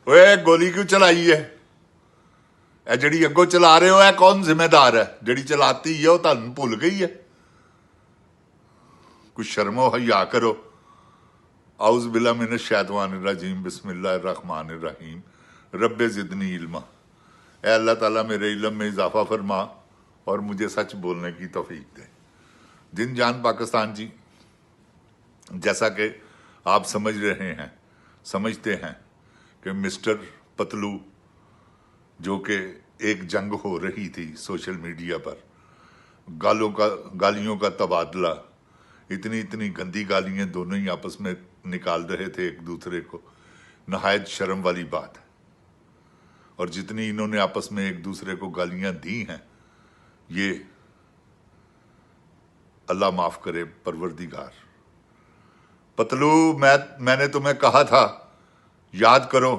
ओए गोली क्यों चलाई है? ਇਹ ਜਿਹੜੀ ਅੱਗੋਂ ਚਲਾ ਰਹੇ ਹੋ ਇਹ ਕੌਣ ਜ਼ਿੰਮੇਦਾਰ ਹੈ? ਜਿਹੜੀ ਚਲਾਤੀ ਹੈ ਉਹ ਤੁਹਾਨੂੰ ਭੁੱਲ ਗਈ ਹੈ? ਕੁਛ ਸ਼ਰਮੋ ਹਯਾ ਕਰੋ। ਆਉਜ਼ ਬਿल्ला मिन शैतानिर रजीम बिस्मिल्लाहिर रहमानिर रहीम रब्बे ज़िदनी इल्मा। ऐ अल्लाह ताला मेरे इल्म में इजाफा फरमा और मुझे सच बोलने की तौफीक दे। जिन जान पाकिस्तान जी, जैसा कि आप समझ रहे हैं, समझते हैं कि मिस्टर पतलू, जो कि एक जंग हो रही थी सोशल मीडिया पर, गालियों का तबादला, इतनी इतनी गंदी गालियां दोनों ही आपस में निकाल रहे थे एक दूसरे को, नहायत शर्म वाली बात है। और जितनी इन्होंने आपस में एक दूसरे को गालियां दी हैं, ये अल्लाह माफ करे परवरदिगार। पतलू, मैंने तुम्हें कहा था, याद करो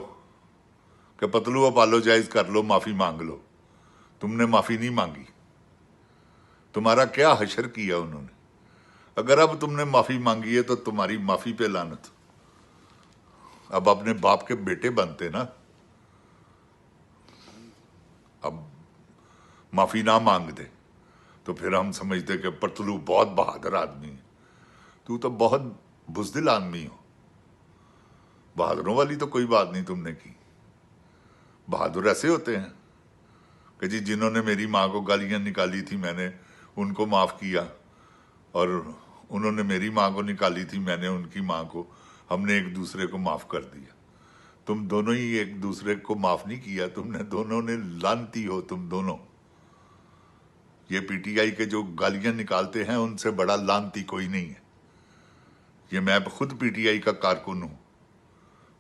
कि पतलू अपोलोजाइज कर लो, माफी मांग लो। तुमने माफी नहीं मांगी। तुम्हारा क्या हशर किया उन्होंने। अगर अब तुमने माफी मांगी है तो तुम्हारी माफी पे लानत। अब अपने बाप के बेटे बनते ना, अब माफी ना मांग दे तो फिर हम समझते कि पतलू बहुत बहादुर आदमी है। तू तो बहुत बुज़दिल आदमी हो। बहादुरों वाली तो कोई बात नहीं तुमने की। बहादुर ऐसे होते हैं कि जी जिन्होंने मेरी माँ को गालियाँ निकाली थी मैंने उनको माफ़ किया, और उन्होंने मेरी माँ को निकाली थी मैंने उनकी माँ को, हमने एक दूसरे को माफ़ कर दिया। तुम दोनों ही एक दूसरे को माफ़ नहीं किया, तुमने दोनों ने लानती हो तुम दोनों। ये पीटीआई के जो गालियाँ निकालते हैं उनसे बड़ा लानती कोई नहीं है। ये मैं खुद पीटीआई का कारकुन हूँ।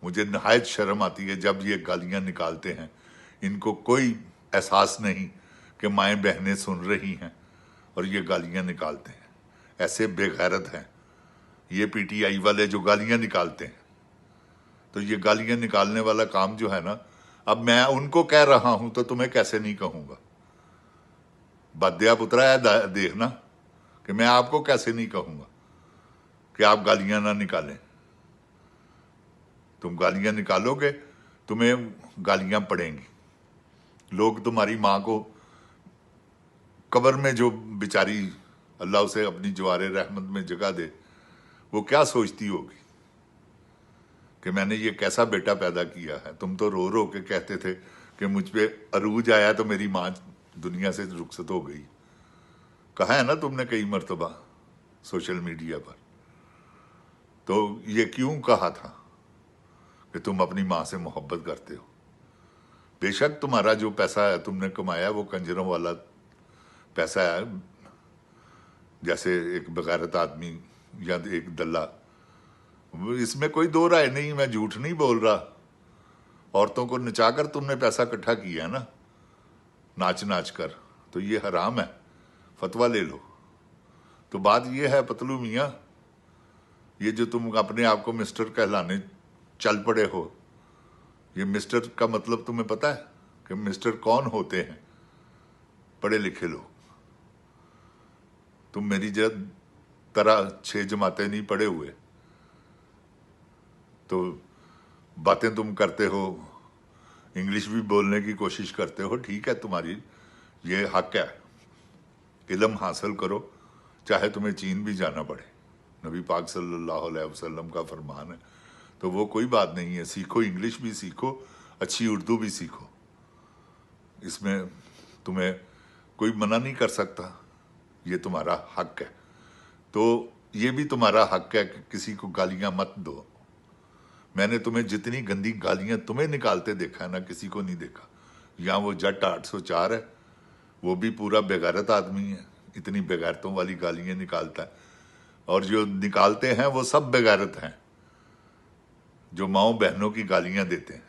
मुझे नहायत शर्म आती है जब ये गालियां निकालते हैं। इनको कोई एहसास नहीं कि माएँ बहनें सुन रही हैं और ये गालियां निकालते हैं। ऐसे बेगैरत हैं ये पीटीआई वाले जो गालियां निकालते हैं। तो ये गालियां निकालने वाला काम जो है ना, अब मैं उनको कह रहा हूं तो तुम्हें कैसे नहीं कहूंगा। बद्या पुत्रा है, देखना कि मैं आपको कैसे नहीं कहूंगा कि आप गालियां ना निकालें। तुम गालियां निकालोगे तुम्हें गालियां पड़ेंगी। लोग तुम्हारी माँ को कब्र में जो बेचारी अल्लाह उसे अपनी जवारे रहमत में जगह दे, वो क्या सोचती होगी कि मैंने ये कैसा बेटा पैदा किया है। तुम तो रो रो के कहते थे कि मुझ पे अरूज आया तो मेरी माँ दुनिया से रुखसत हो गई। कहा है ना तुमने कई मर्तबा सोशल मीडिया पर। तो ये क्यों कहा था कि तुम अपनी माँ से मोहब्बत करते हो। बेशक तुम्हारा जो पैसा है तुमने कमाया वो कंजरों वाला पैसा है, जैसे एक बगैरत आदमी या एक दल्ला, इसमें कोई दो राय नहीं। मैं झूठ नहीं बोल रहा। औरतों को नचाकर तुमने पैसा इकट्ठा किया है ना, नाच नाच कर, तो ये हराम है। फतवा ले लो। तो बात ये है पतलू मियाँ, ये जो तुम अपने आप को मिस्टर कहलाने चल पड़े हो, ये मिस्टर का मतलब तुम्हें पता है कि मिस्टर कौन होते हैं? पढ़े लिखे लोग। तुम मेरी तरह 6 जमातें नहीं पढ़े हुए, तो बातें तुम करते हो, इंग्लिश भी बोलने की कोशिश करते हो। ठीक है, तुम्हारी ये हक है। इल्म हासिल करो, चाहे तुम्हें चीन भी जाना पड़े। नबी पाक सल्लल्लाहु अलैहि वसल्लम का फरमान है। तो वो कोई बात नहीं है, सीखो, इंग्लिश भी सीखो, अच्छी उर्दू भी सीखो। इसमें तुम्हें कोई मना नहीं कर सकता, ये तुम्हारा हक है। तो ये भी तुम्हारा हक है कि किसी को गालियां मत दो। मैंने तुम्हें जितनी गंदी गालियां तुम्हें निकालते देखा है ना, किसी को नहीं देखा। यहाँ वो जट 804 है, वो भी पूरा बेगैरत आदमी है, इतनी बेगैरतों वाली गालियां निकालता है। और जो निकालते हैं वो सब बेगैरत हैं, जो माओ बहनों की गालियां देते हैं।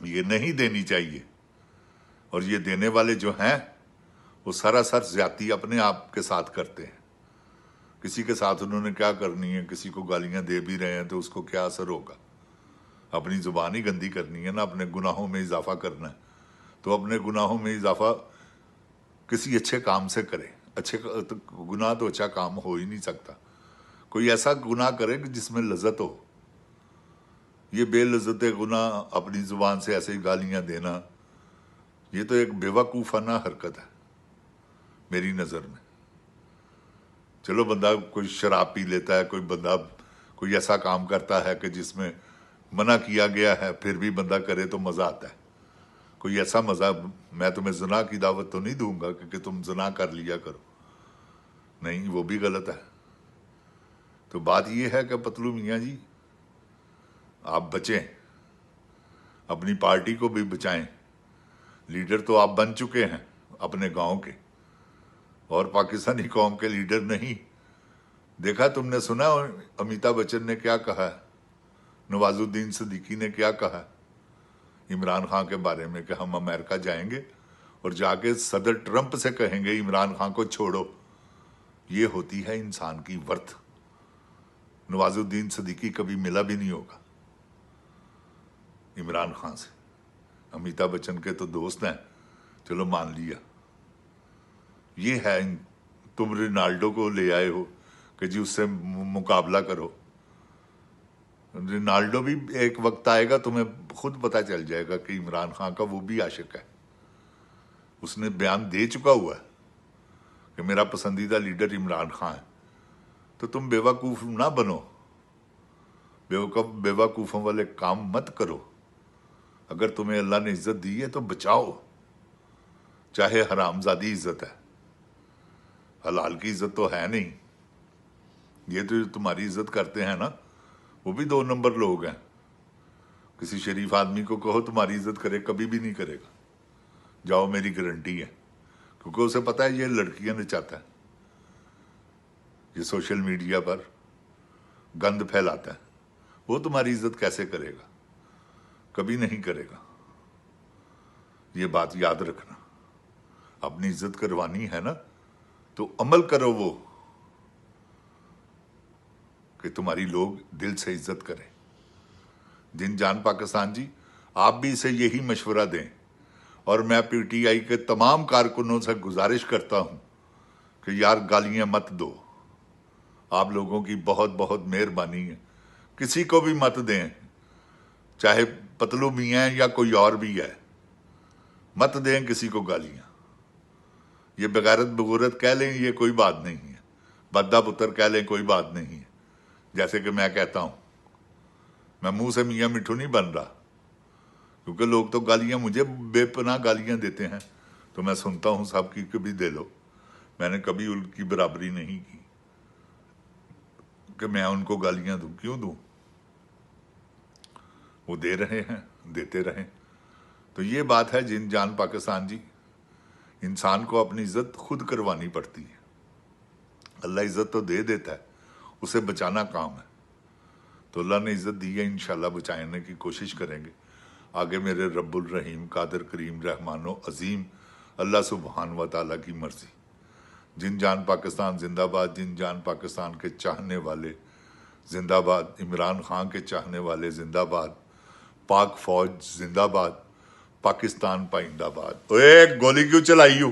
ये नहीं देनी चाहिए। और ये देने वाले जो हैं वो सरासर ज्यादती अपने आप के साथ करते हैं। किसी के साथ उन्होंने क्या करनी है, किसी को गालियां दे भी रहे हैं तो उसको क्या असर होगा। अपनी जुबान ही गंदी करनी है ना, अपने गुनाहों में इजाफा करना है। तो अपने गुनाहों में इजाफा किसी अच्छे काम से करें। अच्छे गुनाह तो अच्छा काम हो ही नहीं सकता। कोई ऐसा गुनाह करे कि जिसमें लज्जत हो। یہ بے لذت گناہ اپنی زبان سے ایسے گالیاں دینا، یہ تو ایک بیوقوفانہ حرکت ہے میری نظر میں۔ چلو بندہ کوئی شراب پی لیتا ہے، کوئی بندہ کوئی ایسا کام کرتا ہے کہ جس میں منع کیا گیا ہے پھر بھی بندہ کرے تو مزہ آتا ہے۔ کوئی ایسا مزہ، میں تمہیں زنا کی دعوت تو نہیں دوں گا کہ تم زنا کر لیا کرو، نہیں، وہ بھی غلط ہے۔ تو بات یہ ہے کہ پتلو میاں جی آپ بچیں، اپنی پارٹی کو بھی بچائیں۔ لیڈر تو آپ بن چکے ہیں اپنے گاؤں کے، اور پاکستانی قوم کے لیڈر نہیں۔ دیکھا تم نے، سنا امیتابھ بچن نے کیا کہا ہے، نواز الدین صدیقی نے کیا کہا ہے عمران خان کے بارے میں کہ ہم امریکہ جائیں گے اور جا کے صدر ٹرمپ سے کہیں گے عمران خان کو چھوڑو۔ یہ ہوتی ہے انسان کی ورث۔ نواز الدین صدیقی کبھی ملا بھی نہیں ہوگا عمران خان سے، امیتابھ بچن کے تو دوست ہیں، چلو مان لیا۔ یہ ہے، تم رونالڈو کو لے آئے ہو کہ جی اس سے مقابلہ کرو۔ رونالڈو بھی ایک وقت آئے گا تمہیں خود پتہ چل جائے گا کہ عمران خان کا وہ بھی عاشق ہے، اس نے بیان دے چکا ہوا ہے کہ میرا پسندیدہ لیڈر عمران خان ہے۔ تو تم بیوقوف نہ بنو، بیوقوفوں والے کام مت کرو۔ اگر تمہیں اللہ نے عزت دی ہے تو بچاؤ، چاہے حرام زادی عزت ہے، حلال کی عزت تو ہے نہیں۔ یہ تو تمہاری عزت کرتے ہیں نا، وہ بھی 2 نمبر لوگ ہیں۔ کسی شریف آدمی کو کہو تمہاری عزت کرے، کبھی بھی نہیں کرے گا، جاؤ، میری گارنٹی ہے، کیونکہ اسے پتا ہے یہ لڑکیاں نچاتا ہے، یہ سوشل میڈیا پر گند پھیلاتا ہے، وہ تمہاری عزت کیسے کرے گا؟ کبھی نہیں کرے گا۔ یہ بات یاد رکھنا، اپنی عزت کروانی ہے نا تو عمل کرو وہ کہ تمہاری لوگ دل سے عزت کریں۔ جن جان پاکستان جی، آپ بھی اسے یہی مشورہ دیں، اور میں پی ٹی آئی کے تمام کارکنوں سے گزارش کرتا ہوں کہ یار گالیاں مت دو، آپ لوگوں کی بہت بہت مہربانی ہے، کسی کو بھی مت دیں، چاہے پتلو میاں یا کوئی اور بھی ہے، مت دیں کسی کو گالیاں۔ یہ بغیرت بغورت کہہ لیں یہ کوئی بات نہیں ہے، بدہ پتر کہہ لیں کوئی بات نہیں ہے، جیسے کہ میں کہتا ہوں، میں منہ سے میاں مٹھو نہیں بن رہا، کیونکہ لوگ تو گالیاں مجھے بے پناہ گالیاں دیتے ہیں، تو میں سنتا ہوں سب کی، کبھی دے لو، میں نے کبھی ان کی برابری نہیں کی کہ میں ان کو گالیاں دوں، کیوں دوں؟ وہ دے رہے ہیں، دیتے رہیں۔ تو یہ بات ہے جن جان پاکستان جی، انسان کو اپنی عزت خود کروانی پڑتی ہے۔ اللہ عزت تو دے دیتا ہے، اسے بچانا کام ہے۔ تو اللہ نے عزت دی ہے، انشاءاللہ بچانے کی کوشش کریں گے۔ آگے میرے رب الرحیم قادر کریم رحمان و عظیم اللہ سبحانہ و تعالیٰ کی مرضی۔ جن جان پاکستان زندہ باد، جن جان پاکستان کے چاہنے والے زندہ باد، عمران خان کے چاہنے والے زندہ باد، پاک فوج زندہ باد، پاکستان پائندہ باد۔ اوے گولی کیوں چلائی ہو؟